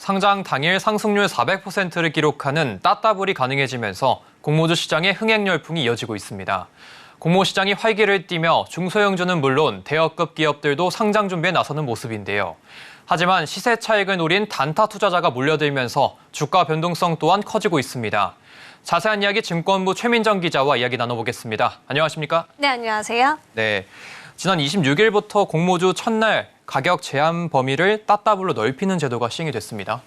상장 당일 상승률 400%를 기록하는 따따블이 가능해지면서 공모주 시장의 흥행 열풍이 이어지고 있습니다. 공모 시장이 활기를 띠며 중소형주는 물론 대여급 기업들도 상장 준비에 나서는 모습인데요. 하지만 시세 차익을 노린 단타 투자자가 몰려들면서 주가 변동성 또한 커지고 있습니다. 자세한 이야기 증권부 최민정 기자와 이야기 나눠보겠습니다. 안녕하십니까? 네, 안녕하세요. 네, 지난 26일부터 공모주 첫날 가격 제한 범위를 따따블로 넓히는 제도가 시행이 됐습니다.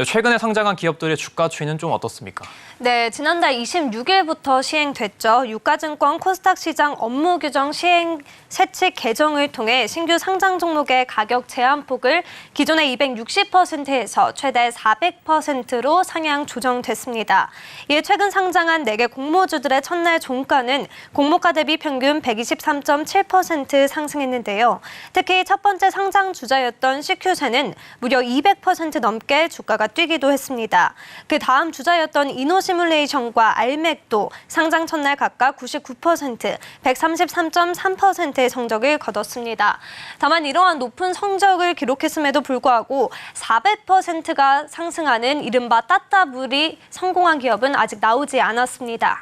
최근에 상장한 기업들의 주가 추이는 좀 어떻습니까? 네, 지난달 26일부터 시행됐죠. 유가증권 코스닥 시장 업무 규정 시행 세칙 개정을 통해 신규 상장 종목의 가격 제한폭을 기존의 260%에서 최대 400%로 상향 조정됐습니다. 이에 최근 상장한 4개 공모주들의 첫날 종가는 공모가 대비 평균 123.7% 상승했는데요. 특히 첫 번째 상장 주자였던 CQ사는 무려 200% 넘게 주가가 뛰기도 했습니다. 그 다음 주자였던 이노시뮬레이션과 알맥도 상장 첫날 각각 99%, 133.3%의 성적을 거뒀습니다. 다만 이러한 높은 성적을 기록했음에도 불구하고 400%가 상승하는 이른바 따따블이 성공한 기업은 아직 나오지 않았습니다.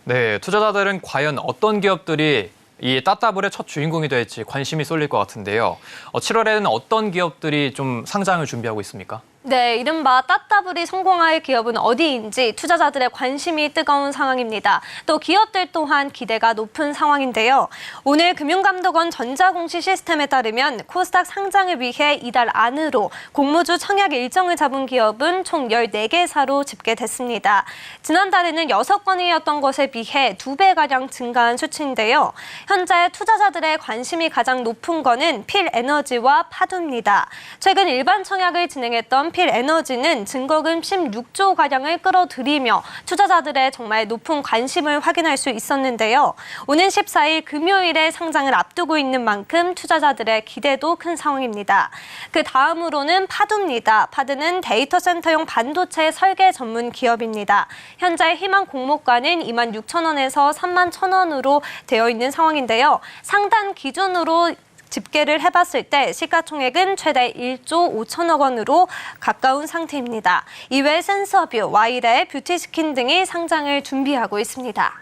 네, 투자자들은 과연 어떤 기업들이 이 따따블의 첫 주인공이 될지 관심이 쏠릴 것 같은데요. 7월에는 어떤 기업들이 좀 상장을 준비하고 있습니까? 네, 이른바 따따블이 성공할 기업은 어디인지 투자자들의 관심이 뜨거운 상황입니다. 또 기업들 또한 기대가 높은 상황인데요. 오늘 금융감독원 전자공시 시스템에 따르면 코스닥 상장을 위해 이달 안으로 공모주 청약 일정을 잡은 기업은 총 14개사로 집계됐습니다. 지난달에는 6건이었던 것에 비해 2배가량 증가한 수치인데요. 현재 투자자들의 관심이 가장 높은 거는 필에너지와 파두입니다. 최근 일반 청약을 진행했던 필에너지는 증거금 16조가량을 끌어들이며 투자자들의 정말 높은 관심을 확인할 수 있었는데요. 오는 14일 금요일에 상장을 앞두고 있는 만큼 투자자들의 기대도 큰 상황입니다. 그 다음으로는 파두입니다. 파두는 데이터 센터용 반도체 설계 전문 기업입니다. 현재 희망 공모가는 26,000원에서 31,000원으로 되어 있는 상황인데요. 상단 기준으로 집계를 해봤을 때 시가총액은 최대 1조 5천억 원으로 가까운 상태입니다. 이외에 센서뷰, 와이레, 뷰티스킨 등이 상장을 준비하고 있습니다.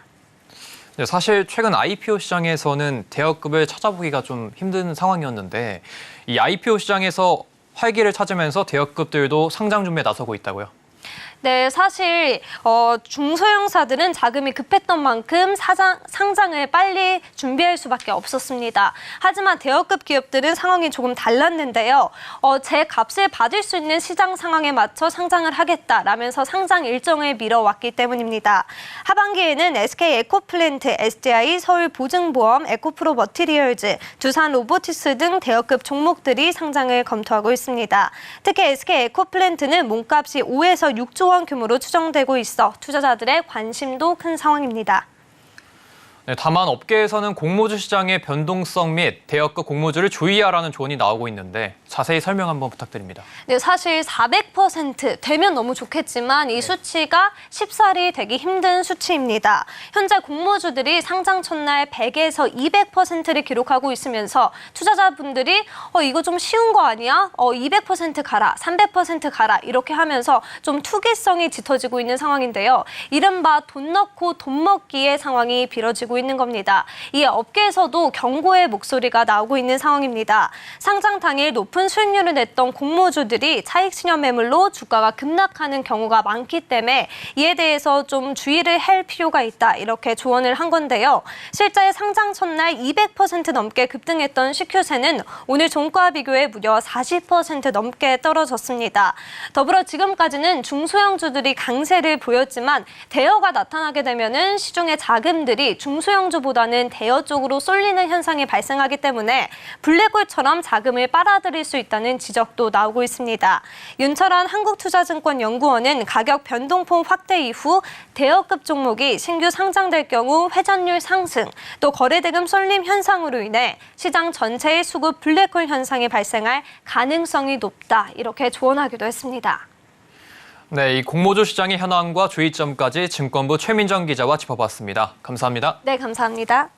네, 사실 최근 IPO 시장에서는 대여급을 찾아보기가 좀 힘든 상황이었는데 이 IPO 시장에서 활기를 찾으면서 대여급들도 상장 준비에 나서고 있다고요? 네, 사실 중소형사들은 자금이 급했던 만큼 상장을 빨리 준비할 수밖에 없었습니다. 하지만 대여급 기업들은 상황이 조금 달랐는데요. 제 값을 받을 수 있는 시장 상황에 맞춰 상장을 하겠다라면서 상장 일정을 미뤄왔기 때문입니다. 하반기에는 SK 에코플랜트, SDI, 서울보증보험, 에코프로 머티리얼즈, 두산 로보티스 등 대여급 종목들이 상장을 검토하고 있습니다. 특히 SK 에코플랜트는 몸값이 5에서 6조 원 규모로 추정되고 있어 투자자들의 관심도 큰 상황입니다. 네, 다만 업계에서는 공모주 시장의 변동성 및 대여급 공모주를 주의하라는 조언이 나오고 있는데 자세히 설명 한번 부탁드립니다. 네, 사실 400% 되면 너무 좋겠지만 이 수치가 쉽사리 되기 힘든 수치입니다. 현재 공모주들이 상장 첫날 100에서 200%를 기록하고 있으면서 투자자분들이 이거 좀 쉬운 거 아니야? 200% 가라, 300% 가라 이렇게 하면서 좀 투기성이 짙어지고 있는 상황인데요. 이른바 돈 넣고 돈 먹기의 상황이 빌어지고 있는 겁니다. 이에 업계에서도 경고의 목소리가 나오고 있는 상황입니다. 상장 당일 높은 수익률을 냈던 공모주들이 차익 실현 매물로 주가가 급락하는 경우가 많기 때문에 이에 대해서 좀 주의를 할 필요가 있다 이렇게 조언을 한 건데요. 실제 상장 첫날 200% 넘게 급등했던 CQ세는 오늘 종가 비교에 무려 40% 넘게 떨어졌습니다. 더불어 지금까지는 중소형주들이 강세를 보였지만 대여가 나타나게 되면은 시중의 자금들이 중소형주보다는 대여 쪽으로 쏠리는 현상이 발생하기 때문에 블랙홀처럼 자금을 빨아들일 수 있다는 지적도 나오고 있습니다. 윤철환 한국투자증권연구원은 가격 변동폭 확대 이후 대여급 종목이 신규 상장될 경우 회전율 상승, 또 거래대금 쏠림 현상으로 인해 시장 전체의 수급 블랙홀 현상이 발생할 가능성이 높다 이렇게 조언하기도 했습니다. 네, 이 공모주 시장의 현황과 주의점까지 증권부 최민정 기자와 짚어봤습니다. 감사합니다. 네, 감사합니다.